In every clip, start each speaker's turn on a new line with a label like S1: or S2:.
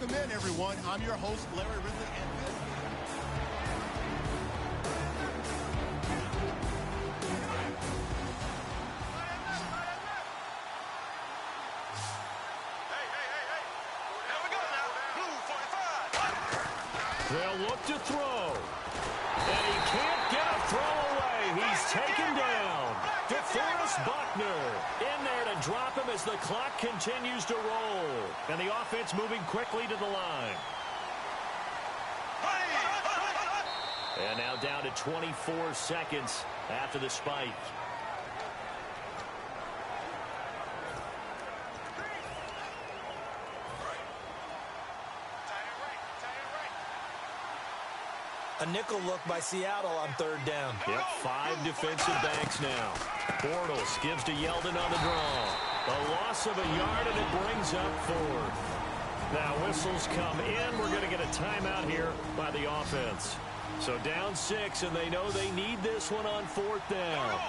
S1: Welcome in, everyone. I'm your host, Larry Ridley, and this
S2: they'll look to throw. And he can't get a throw away. He's taken down. DeForest Buckner in there to drop him as the clock continues to roll. And the offense moving quickly to the line. And now down to 24 seconds after the spike.
S3: A nickel look by Seattle on third down.
S2: Yep, 5 defensive backs now. Bortles gives to Yeldon on the draw. A loss of a yard, and it brings up 4th. Now whistles come in. We're going to get a timeout here by the offense. So down 6, and they know they need this one on 4th down.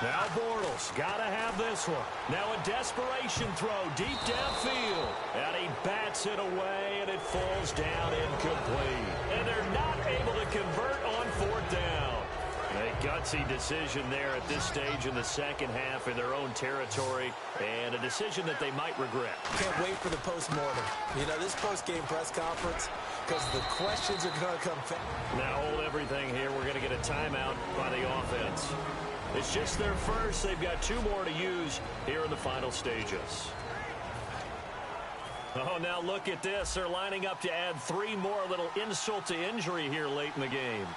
S2: Now Bortles, got to have this one. Now a desperation throw deep downfield. And he bats it away, and it falls down incomplete. And they're not able to convert on 4th down. A gutsy decision there at this stage in the second half in their own territory, and a decision that they might regret.
S3: Can't wait for the post-mortem. You know, this post-game press conference, because the questions are going to come fast.
S2: Now hold everything here. We're going to get a timeout by the offense. It's just their first. They've got 2 more to use here in the final stages. Oh, now look at this. They're lining up to add 3 more, a little insult to injury here late in the game.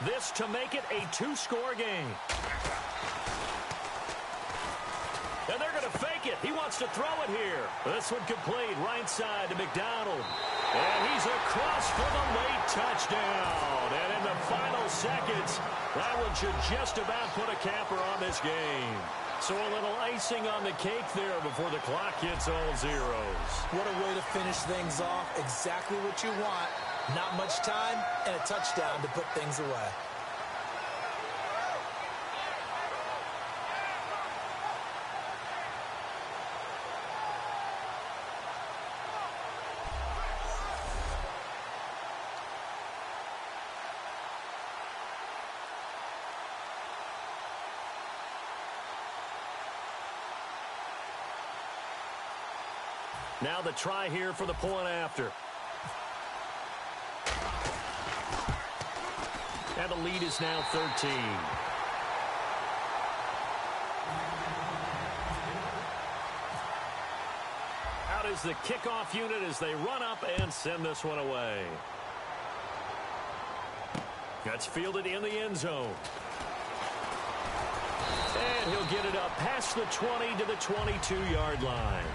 S2: This to make it a 2-score game. And they're going to fake it. He wants to throw it here. This one complete right side to McDonald. And he's across for the late touchdown. And in the final seconds, that one should just about put a capper on this game. So a little icing on the cake there before the clock hits all zeros.
S3: What a way to finish things off. Exactly what you want. Not much time and a touchdown to put things away.
S2: Now the try here for the point after. And the lead is now 13. Out is the kickoff unit as they run up and send this one away. That's fielded in the end zone. And he'll get it up past the 20 to the 22-yard line.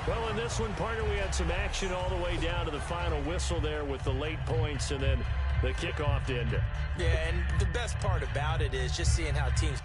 S2: Well, in this one, partner, we had some action all the way down to the final whistle there with the late points and then the kickoff to end it.
S3: Yeah, and the best part about it is just seeing how teams...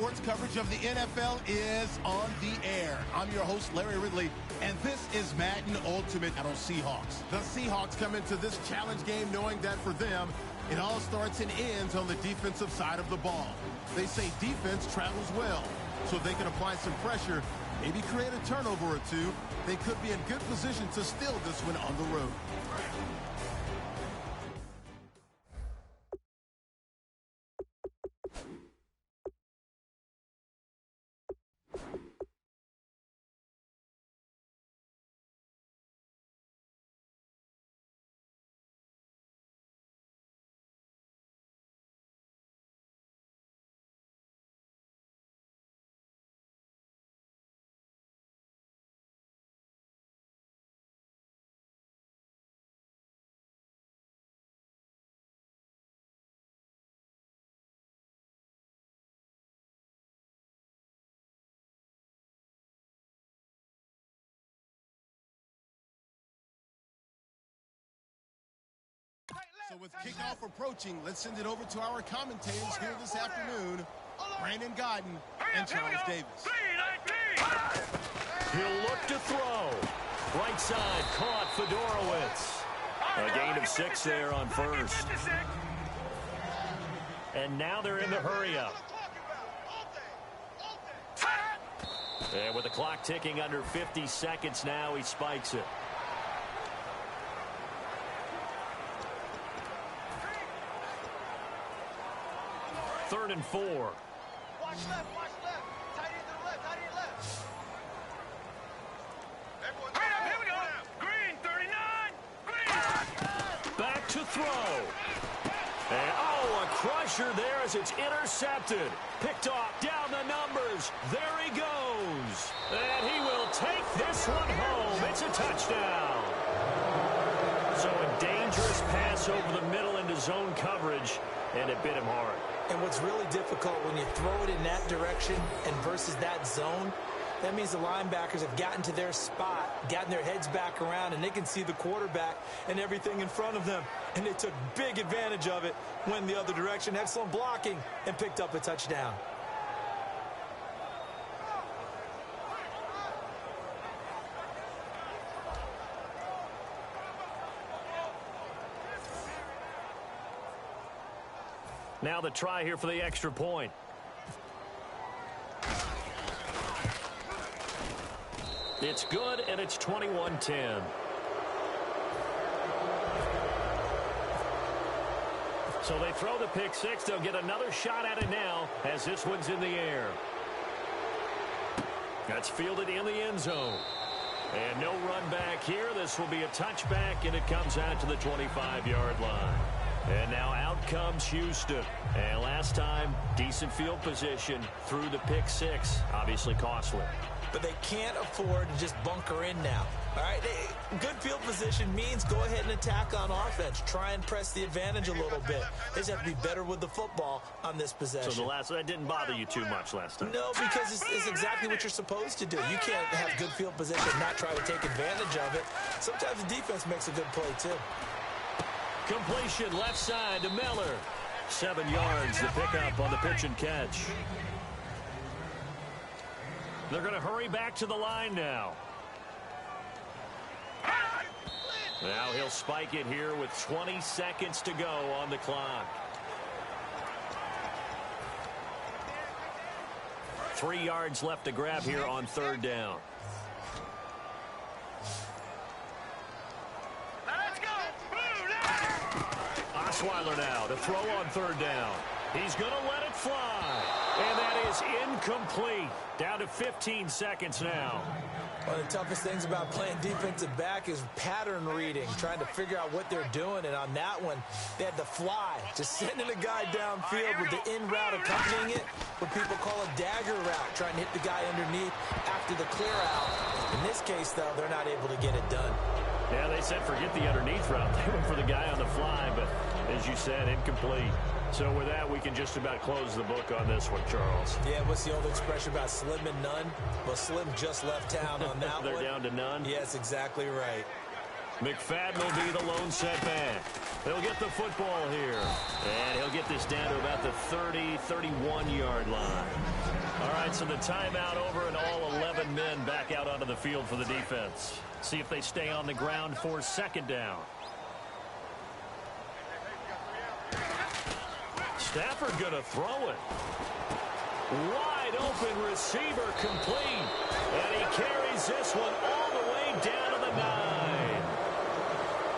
S1: sports coverage of the NFL is on the air. I'm your host, Larry Ridley, and this is Madden Ultimate Seahawks. The Seahawks come into this challenge game knowing that for them, it all starts and ends on the defensive side of the ball. They say defense travels well, so if they can apply some pressure, maybe create a turnover or two, they could be in good position to steal this one on the road. So with kickoff approaching, let's send it over to our commentators here this afternoon, Brandon Godden and Charles Davis.
S2: He'll look to throw. Right side caught Fedorowicz. A gain of 6 there on first. And now they're in the hurry-up. And with the clock ticking under 50 seconds now, he spikes it. Third and 4.
S4: Watch left, watch left. Tight end to the left, tight end left. Here we go. Green, 39. Green.
S2: Back to throw. And, a crusher there as it's intercepted. Picked off down the numbers. There he goes. And he will take this one home. It's a touchdown. So a dangerous pass over the middle into zone coverage, and it bit him hard.
S3: And what's really difficult when you throw it in that direction and versus that zone, that means the linebackers have gotten to their spot, gotten their heads back around, and they can see the quarterback and everything in front of them. And they took big advantage of it, went the other direction, excellent blocking, and picked up a touchdown.
S2: Now the try here for the extra point. It's good, and it's 21-10. So they throw the pick six. They'll get another shot at it now as this one's in the air. That's fielded in the end zone. And no run back here. This will be a touchback, and it comes out to the 25-yard line. And now out comes Houston. And last time, decent field position through the pick six. Obviously costly.
S3: But they can't afford to just bunker in now. All right, good field position means go ahead and attack on offense. Try and press the advantage a little bit. They just have to be better with the football on this possession.
S2: So that didn't bother you too much last time?
S3: No, because it's exactly what you're supposed to do. You can't have good field position and not try to take advantage of it. Sometimes the defense makes a good play, too.
S2: Completion left side to Miller. 7 yards the pickup on the pitch and catch. They're going to hurry back to the line now. Now he'll spike it here with 20 seconds to go on the clock. 3 yards left to grab here on third down. Osweiler now to throw on third down. He's going to let it fly. And that is incomplete. Down to 15 seconds now.
S3: One of the toughest things about playing defensive back is pattern reading, trying to figure out what they're doing. And on that one, they had to fly, just sending a guy downfield with the in route accompanying it, what people call a dagger route, trying to hit the guy underneath after the clear out. In this case, though, they're not able to get it done.
S2: Yeah, they said forget the underneath route. They went for the guy on the fly, but as you said, incomplete. So with that, we can just about close the book on this one, Charles.
S3: Yeah, what's the old expression about slim and none? Well, Slim just left town on that
S2: They're
S3: one.
S2: down to none?
S3: Yes, exactly right.
S2: McFadden will be the lone setback. He'll get the football here. And he'll get this down to about the 30, 31-yard line. All right, so the timeout over and all 11 men back out onto the field for the defense. See if they stay on the ground for second down. Stafford going to throw it. Wide open receiver complete. And he carries this one all the way down to the 9.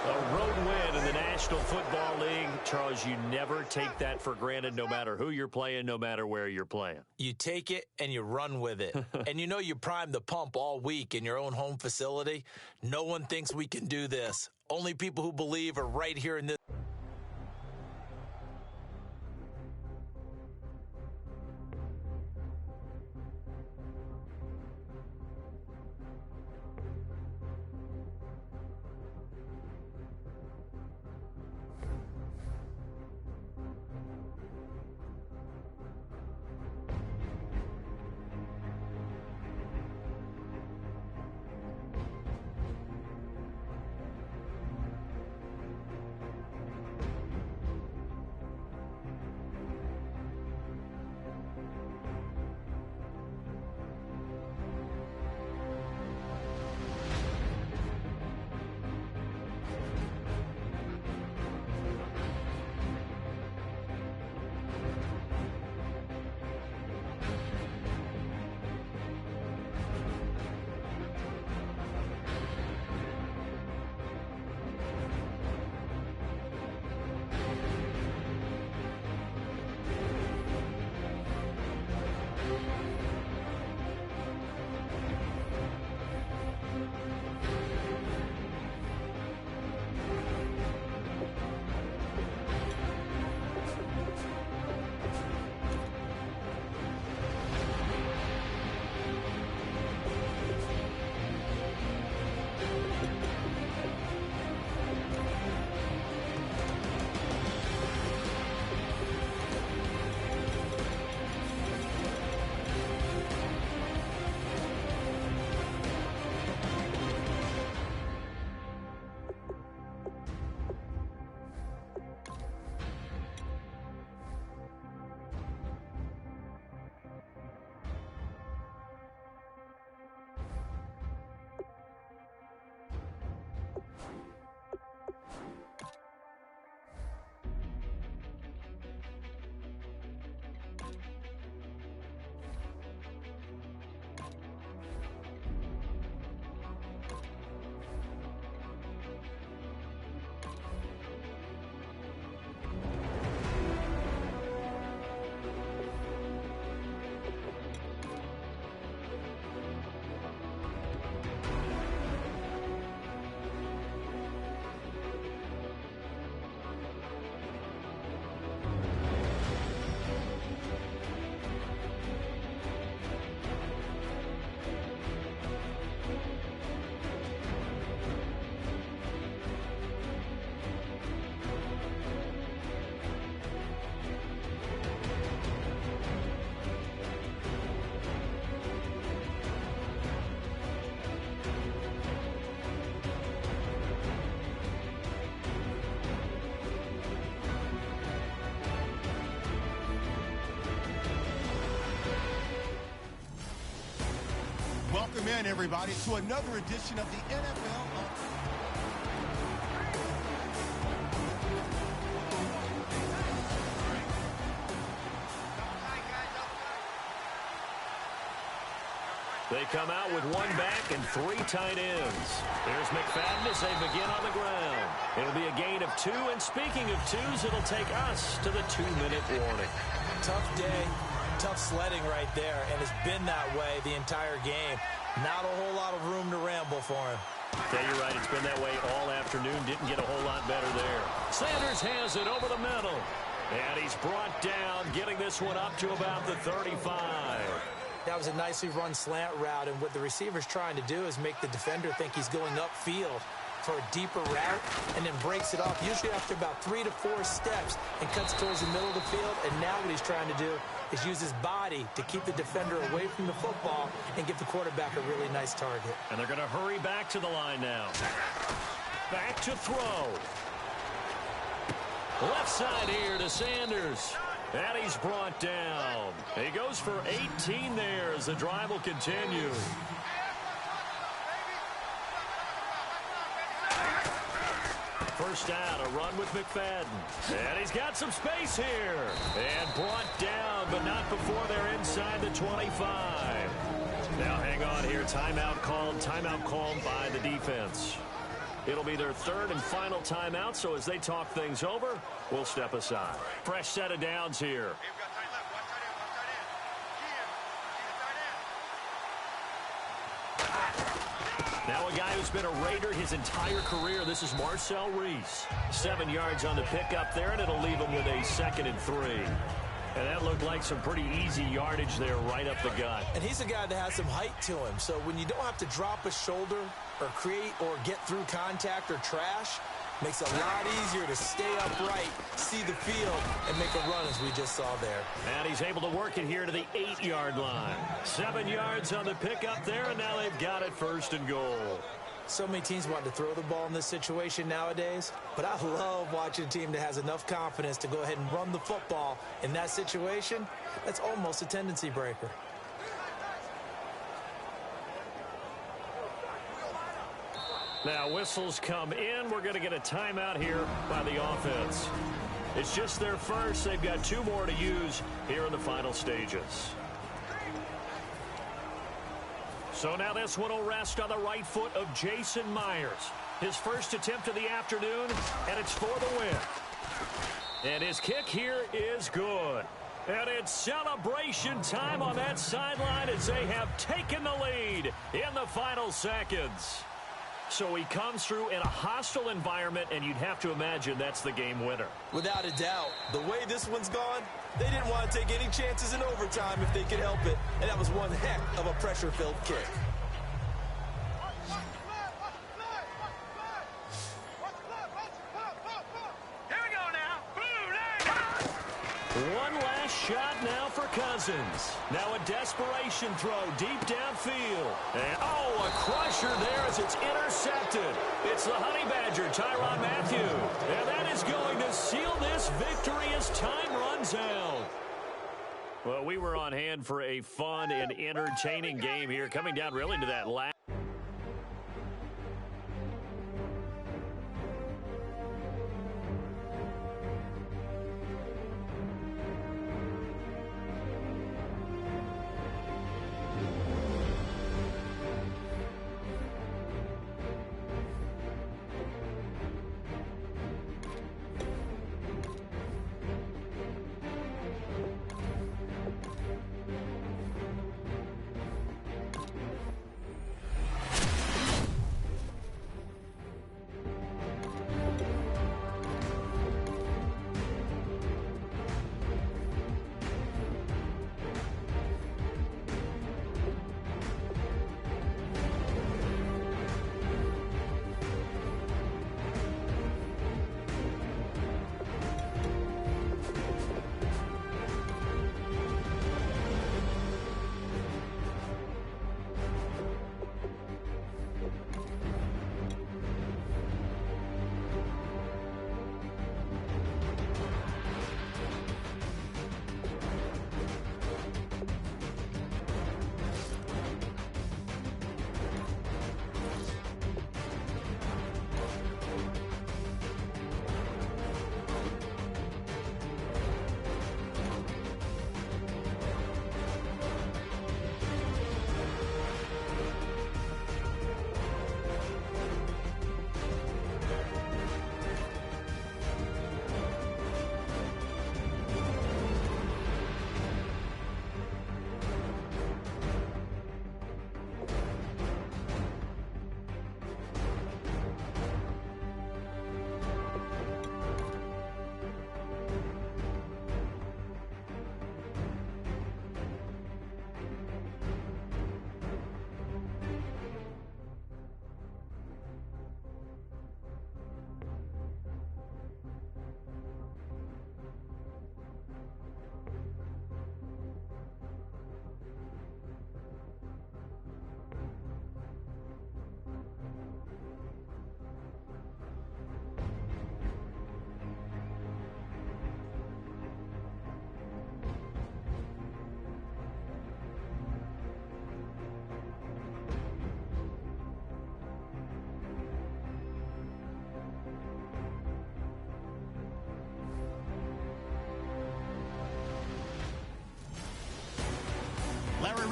S2: A road win in the National Football League. Charles, you never take that for granted no matter who you're playing, no matter where you're playing.
S3: You take it and you run with it. And you know you primed the pump all week in your own home facility. No one thinks we can do this. Only people who believe are right here in this.
S1: Welcome in, everybody, to another edition of the NFL.
S2: They come out with one back and three tight ends. There's McFadden as they begin on the ground. It'll be a gain of 2, and speaking of 2s, it'll take us to the 2-minute warning.
S3: Tough day, tough sledding right there, and it's been that way the entire game. Not a whole lot of room to ramble for him.
S2: Yeah, you're right. It's been that way all afternoon. Didn't get a whole lot better there. Sanders has it over the middle. And he's brought down, getting this one up to about the 35.
S3: That was a nicely run slant route, and what the receiver's trying to do is make the defender think he's going upfield for a deeper route, and then breaks it off, usually after about 3 to 4 steps, and cuts towards the middle of the field. And now what he's trying to do is use his body to keep the defender away from the football and give the quarterback a really nice target.
S2: And they're going to hurry back to the line now. Back to throw. Left side here to Sanders. And he's brought down. He goes for 18 there as the drive will continue. First down, a run with McFadden. And he's got some space here. And brought down, but not before they're inside the 25. Now hang on here. Timeout called by the defense. It'll be their third and final timeout, so as they talk things over, we'll step aside. Fresh set of downs here. Now a guy who's been a Raider his entire career. This is Marcel Reese. 7 yards on the pickup there, and it'll leave him with a 2nd and 3. And that looked like some pretty easy yardage there right up the gut.
S3: And he's a guy that has some height to him. So when you don't have to drop a shoulder or create or get through contact or trash, makes it a lot easier to stay upright, see the field, and make a run as we just saw there.
S2: And he's able to work it here to the 8-yard line. 7 yards on the pickup there, and now they've got it 1st and goal.
S3: So many teams want to throw the ball in this situation nowadays, but I love watching a team that has enough confidence to go ahead and run the football. In that situation, that's almost a tendency breaker.
S2: Now whistles come in. We're going to get a timeout here by the offense. It's just their first. They've got 2 more to use here in the final stages. So now this one will rest on the right foot of Jason Myers. His first attempt of the afternoon, and it's for the win. And his kick here is good. And it's celebration time on that sideline as they have taken the lead in the final seconds. So he comes through in a hostile environment, and you'd have to imagine that's the game winner.
S3: Without a doubt. The way this one's gone, they didn't want to take any chances in overtime if they could help it. And that was one heck of a pressure-filled kick.
S4: Here we go now.
S2: One last shot now for Cousins. Now a desperation throw deep downfield. And, a crusher there as it's intercepted. It's the Honey Badger, Tyrann Mathieu. And that is going to seal this victory as time runs out. Well, we were on hand for a fun and entertaining game here, coming down really to that last.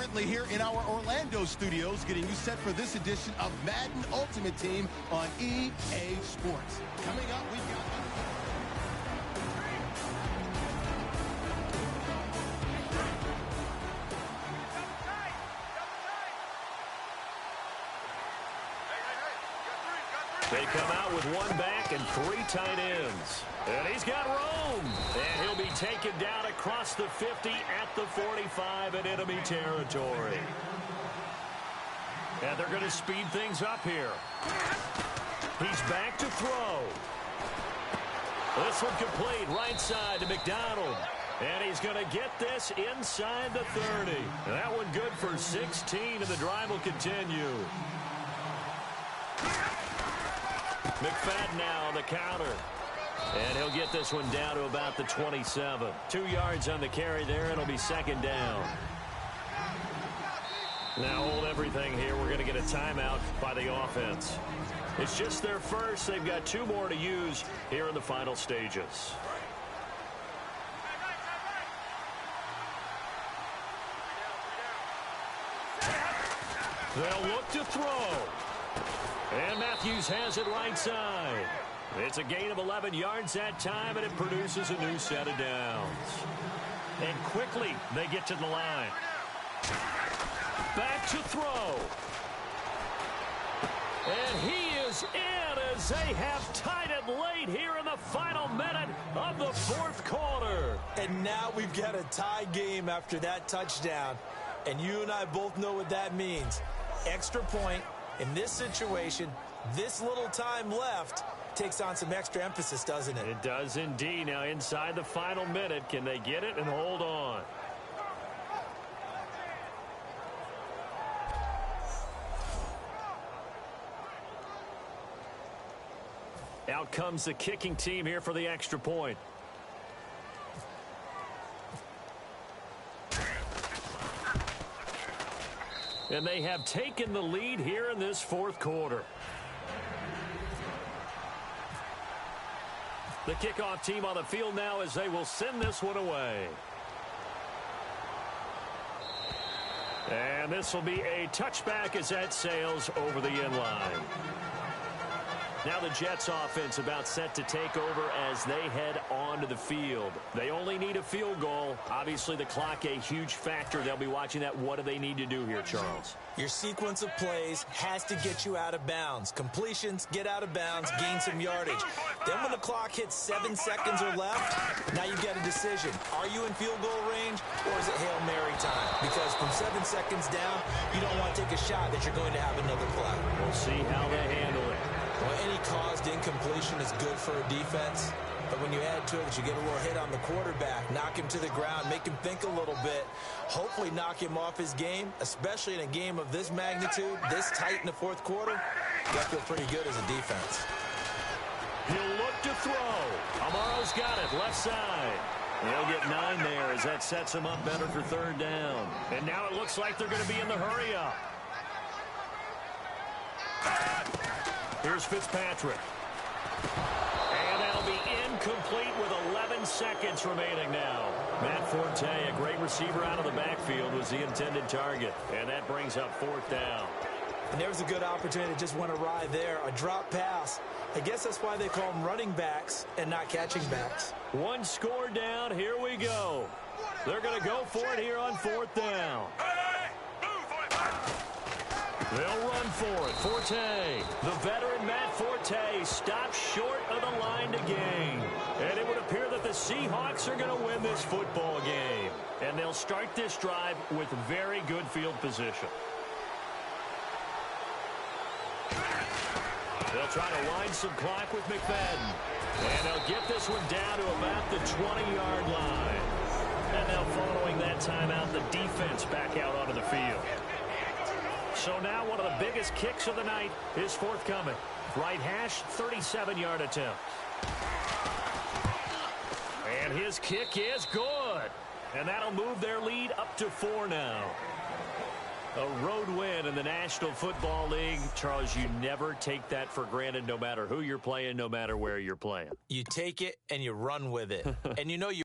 S1: Ridley here in our Orlando studios, getting you set for this edition of Madden Ultimate Team on EA Sports. Coming up, we've got...
S2: They come out with one back and three tight ends. And he's got room. And he'll be taken down across the 50 at the 45 in enemy territory. And they're going to speed things up here. He's back to throw. This one complete right side to McDonald. And he's going to get this inside the 30. That one good for 16, and the drive will continue. McFadden now on the counter. And he'll get this one down to about the 27. 2 yards on the carry there. It'll be second down. Now hold everything here. We're going to get a timeout by the offense. It's just their first. They've got 2 more to use here in the final stages. They'll look to throw. And Matthews has it right side. It's a gain of 11 yards that time, and it produces a new set of downs. And quickly, they get to the line. Back to throw. And he is in as they have tied it late here in the final minute of the fourth quarter.
S3: And now we've got a tie game after that touchdown. And you and I both know what that means. Extra point. In this situation, this little time left takes on some extra emphasis, doesn't it?
S2: It does indeed. Now inside the final minute, can they get it and hold on? Out comes the kicking team here for the extra point. And they have taken the lead here in this fourth quarter. The kickoff team on the field now as they will send this one away. And this will be a touchback as that sails over the end line. Now the Jets offense about set to take over as they head onto the field. They only need a field goal. Obviously the clock a huge factor. They'll be watching that. What do they need to do here, Charles?
S3: Your sequence of plays has to get you out of bounds. Completions, get out of bounds, gain some yardage. Then when the clock hits 7 seconds or left, now you get a decision. Are you in field goal range or is it Hail Mary time? Because from 7 seconds down, you don't want to take a shot that you're going to have another play.
S2: We'll see how they handle it.
S3: Well, any caused incompletion is good for a defense. But when you add to it, you get a little hit on the quarterback, knock him to the ground, make him think a little bit, hopefully knock him off his game, especially in a game of this magnitude, this tight in the fourth quarter. You got to feel pretty good as a defense.
S2: He'll look to throw. Amaro's got it, left side. They'll get 9 there as that sets him up better for third down. And now it looks like they're going to be in the hurry-up. Here's Fitzpatrick. And that'll be incomplete with 11 seconds remaining now. Matt Forte, a great receiver out of the backfield, was the intended target. And that brings up fourth down.
S3: And there was a good opportunity to just went awry there. A drop pass. I guess that's why they call them running backs and not catching backs.
S2: One score down. Here we go. They're going to go for it here on fourth down. They'll run for it. Forte, the veteran Matt Forte, stops short of the line to gain. And it would appear that the Seahawks are going to win this football game. And they'll start this drive with very good field position. They'll try to wind some clock with McFadden. And they'll get this one down to about the 20-yard line. And now following that timeout, the defense back out onto the field. So now one of the biggest kicks of the night is forthcoming. Right hash, 37-yard attempt. And his kick is good. And that'll move their lead up to 4 now. A road win in the National Football League. Charles, you never take that for granted no matter who you're playing, no matter where you're playing.
S3: You take it and you run with it. And you know you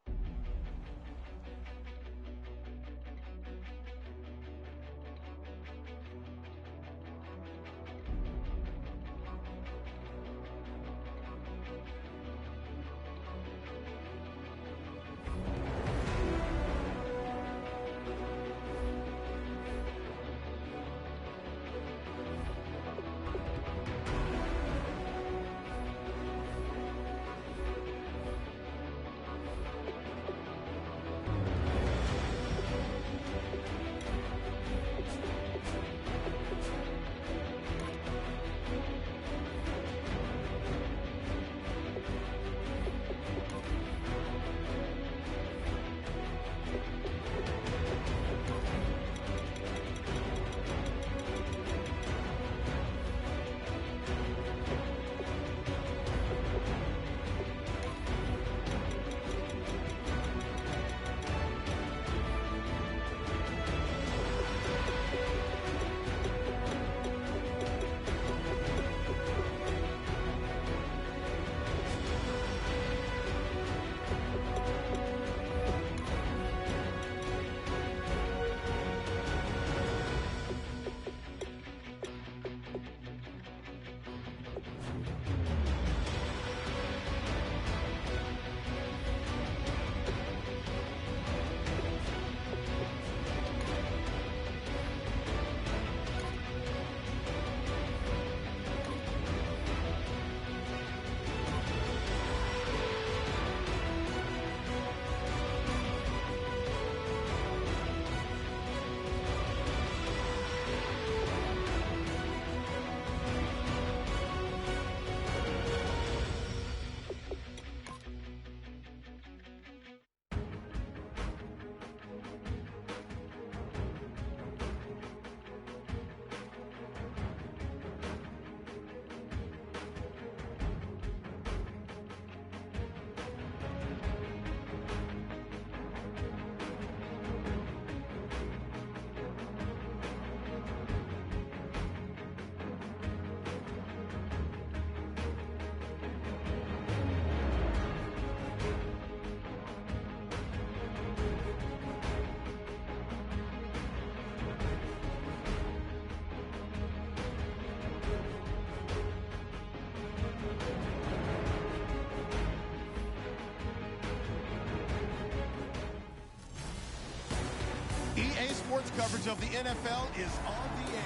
S1: sports coverage of the NFL is on the air.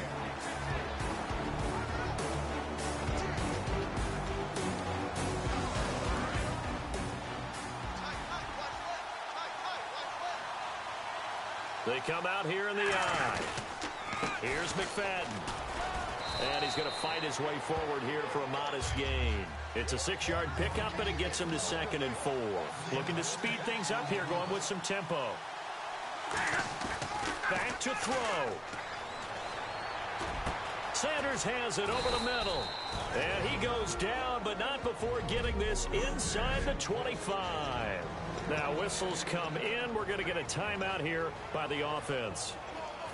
S2: They come out here in the eye. Here's McFadden. And he's going to fight his way forward here for a modest gain. It's a 6-yard pickup, and it gets him to 2nd and 4. Looking to speed things up here, going with some tempo. Back to throw. Sanders has it over the middle. And he goes down, but not before getting this inside the 25. Now whistles come in. We're going to get a timeout here by the offense.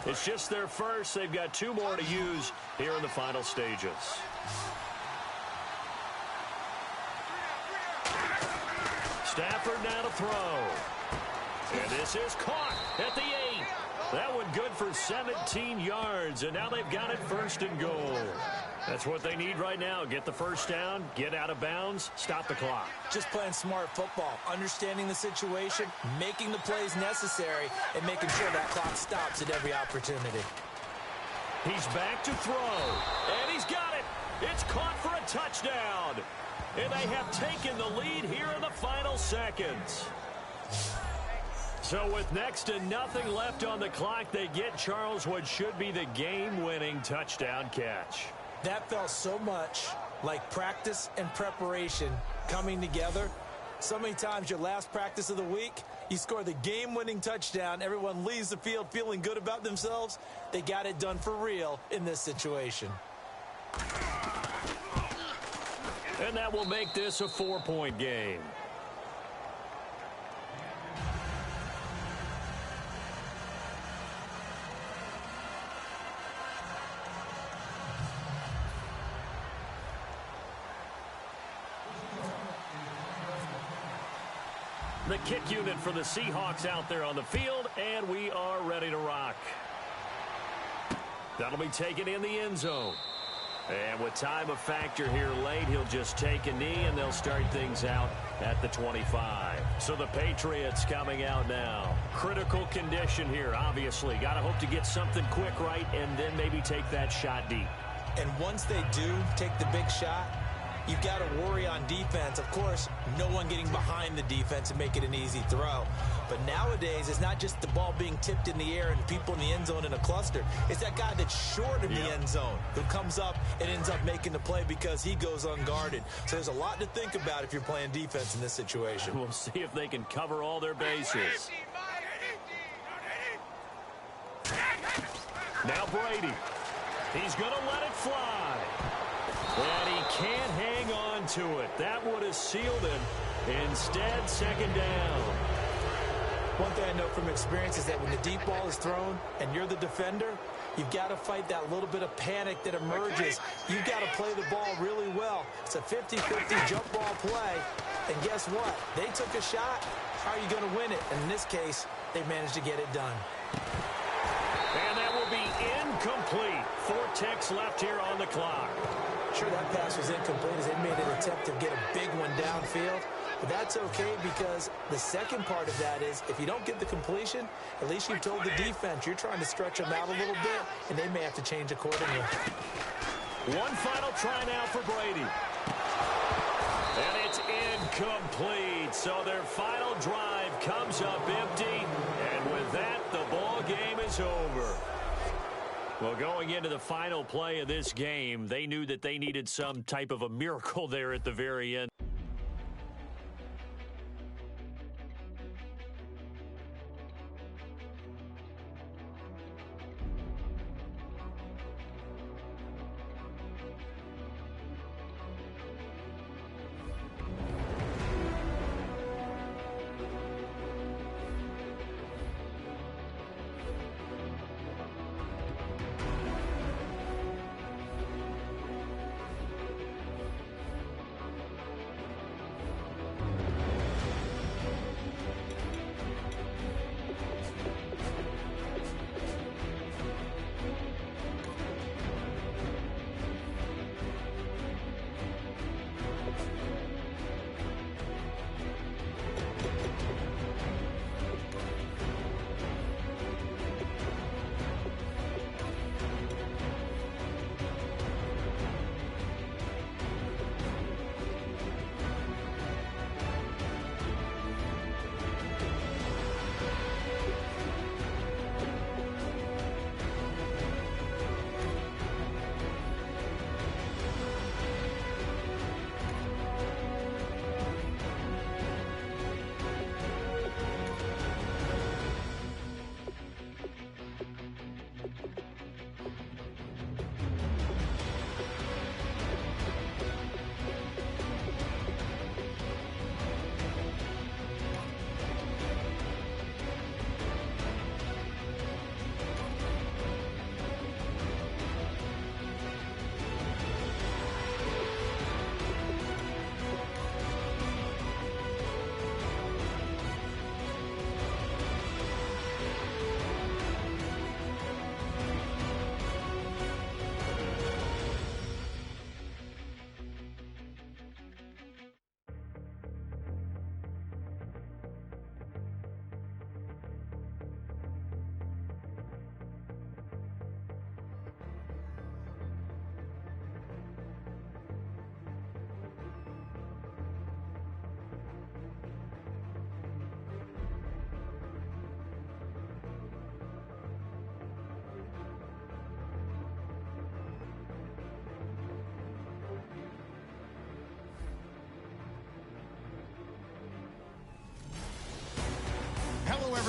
S2: It's just their first. They've got 2 more to use here in the final stages. Stafford now to throw. And this is caught at the 8. That one good for 17 yards, and now they've got it 1st and goal. That's what they need right now. Get the first down, get out of bounds, stop the clock.
S3: Just playing smart football, understanding the situation, making the plays necessary, and making sure that clock stops at every opportunity.
S2: He's back to throw, and he's got it. It's caught for a touchdown. And they have taken the lead here in the final seconds. So with next to nothing left on the clock, they get Charles what should be the game-winning touchdown catch.
S3: That felt so much like practice and preparation coming together. So many times your last practice of the week, you score the game-winning touchdown. Everyone leaves the field feeling good about themselves. They got it done for real in this situation.
S2: And that will make this a 4-point game. The kick unit for the Seahawks out there on the field, and we are ready to rock. That'll be taken in the end zone. And with time a factor here late, he'll just take a knee, and they'll start things out at the 25. So the Patriots coming out now. Critical condition here, obviously. Got to hope to get something quick right and then maybe take that shot deep.
S3: And once they do take the big shot, you've got to worry on defense. Of course, no one getting behind the defense and make it an easy throw. But nowadays, it's not just the ball being tipped in the air and people in the end zone in a cluster. It's that guy that's short of the end zone who comes up and ends up making the play because he goes unguarded. So there's a lot to think about if you're playing defense in this situation.
S2: We'll see if they can cover all their bases. Now Brady. He's going to let it fly. And he can't hang on to it. That would have sealed him. Instead, 2nd down.
S3: One thing I know from experience is that when the deep ball is thrown and you're the defender, you've got to fight that little bit of panic that emerges. You've got to play the ball really well. It's a 50-50 jump ball play. And guess what? They took a shot. How are you going to win it? And in this case, they managed to get it done.
S2: And that will be incomplete. 4 ticks left here on the clock.
S3: Sure, that pass was incomplete as they made an attempt to get a big one downfield. But that's okay because the second part of that is if you don't get the completion, at least you've told the defense you're trying to stretch them out a little bit, and they may have to change accordingly.
S2: One final try now for Brady. And it's incomplete. So their final drive comes up empty. And with that, the ball game is over. Well, going into the final play of this game, they knew that they needed some type of a miracle there at the very end.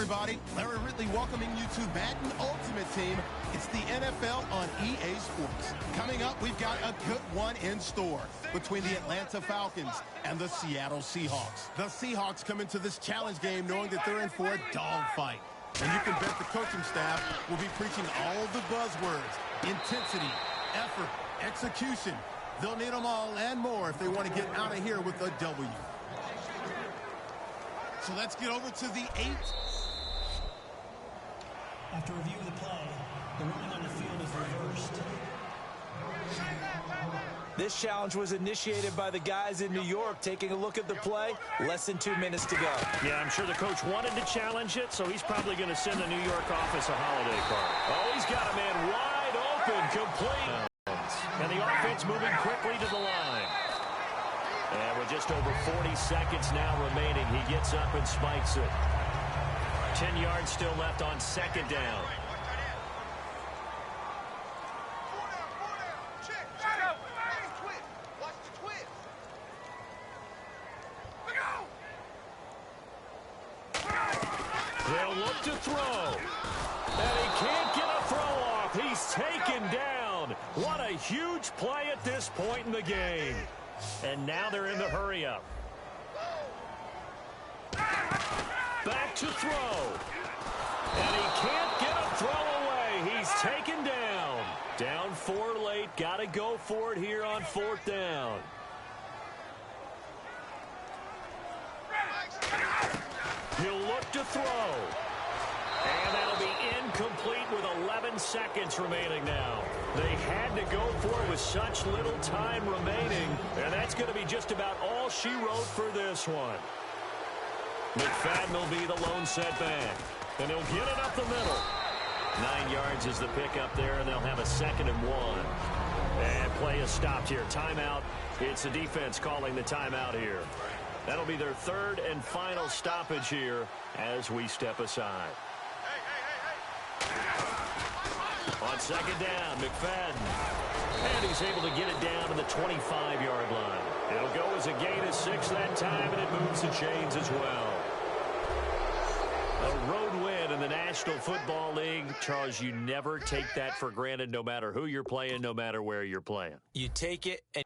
S1: everybody. Larry Ridley welcoming you to Madden Ultimate Team. It's the NFL on EA Sports. Coming up, we've got a good one in store between the Atlanta Falcons and the Seattle Seahawks. The Seahawks come into this challenge game knowing that they're in for a dogfight. And you can bet the coaching staff will be preaching all the buzzwords: intensity, effort, execution. They'll need them all and more if they want to get out of here with a W. So let's get over to the 8.
S5: After review of the play, the running on the field is reversed.
S3: This challenge was initiated by the guys in New York. Taking a look at the play, less than 2 minutes to go.
S2: Yeah, I'm sure the coach wanted to challenge it, so he's probably going to send the New York office a holiday card. Oh, he's got a man wide open, complete. And the offense moving quickly to the line. And with just over 40 seconds now remaining, he gets up and spikes it. 10 yards still left on second down. They'll look to throw. And he can't get a throw off. He's taken down. What a huge play at this point in the game. And now they're in the hurry-up. Back to throw. And he can't get a throw away. He's taken down. Down 4 late. Got to go for it here on 4th down. He'll look to throw. And that'll be incomplete with 11 seconds remaining now. They had to go for it with such little time remaining. And that's going to be just about all she wrote for this one. McFadden will be the lone setback. And he'll get it up the middle. 9 yards is the pickup there, and they'll have a 2nd and 1. And play is stopped here. Timeout. It's the defense calling the timeout here. That'll be their 3rd and final stoppage here as we step aside. On 2nd down, McFadden. And he's able to get it down to the 25-yard line. It'll go as a gain of 6 that time, and it moves the chains as well. A road win in the National Football League. Charles, you never take that for granted, no matter who you're playing, no matter where you're playing.
S3: You take it and...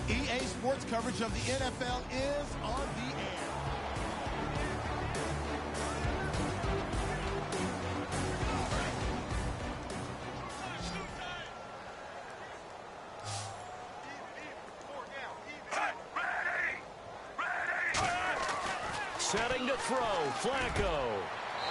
S1: EA Sports coverage of the NFL is on the air.
S2: Setting to throw, Flacco.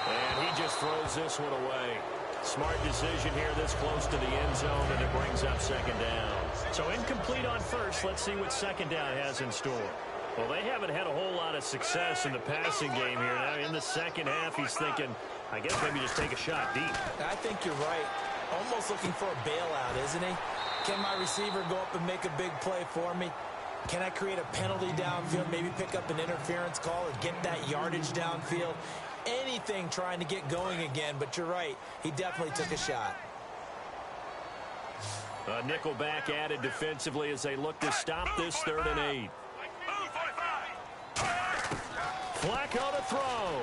S2: And he just throws this one away. Smart decision here this close to the end zone, and it brings up 2nd down. So incomplete on first. Let's see what 2nd down has in store. Well, they haven't had a whole lot of success in the passing game here. Now, in the second half, he's thinking, I guess maybe just take a shot deep.
S3: I think you're right. Almost looking for a bailout, isn't he? Can my receiver go up and make a big play for me? Can I create a penalty downfield, maybe pick up an interference call or get that yardage downfield? Anything trying to get going again, but you're right. He definitely took a shot.
S2: Nickelback added defensively as they look to stop this 3rd and 8. Flacco to throw.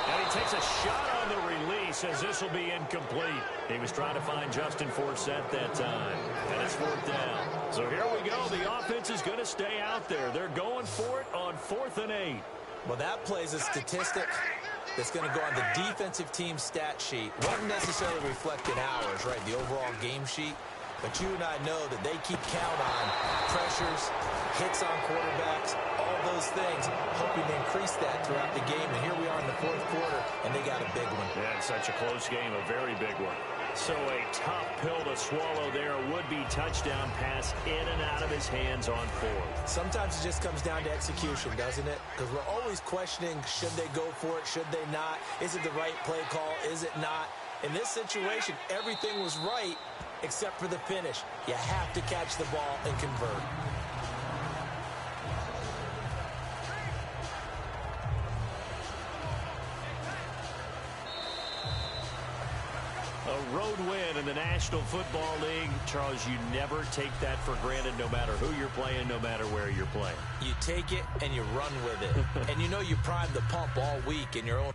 S2: And he takes a shot on the release as this will be incomplete. He was trying to find Justin Forsett that time. And it's 4th down. So here we go. The offense is going to stay out there. They're going for it on 4th and 8.
S3: Well, that plays a statistic that's going to go on the defensive team stat sheet. Won't necessarily reflect in ours, right, the overall game sheet. But you and I know that they keep count on pressures, hits on quarterbacks, all those things, hoping to increase that throughout the game. And here we are in the 4th quarter, and they got a big one.
S2: Yeah, it's such a close game, a very big one. So a tough pill to swallow there. A would-be touchdown pass in and out of his hands on 4th.
S3: Sometimes it just comes down to execution, doesn't it? Because we're always questioning, should they go for it, should they not? Is it the right play call, is it not? In this situation, everything was right except for the finish. You have to catch the ball and convert.
S2: A road win in the National Football League. Charles, you never take that for granted no matter who you're playing, no matter where you're playing.
S3: You take it and you run with it. And you know you primed the pump all week in your own...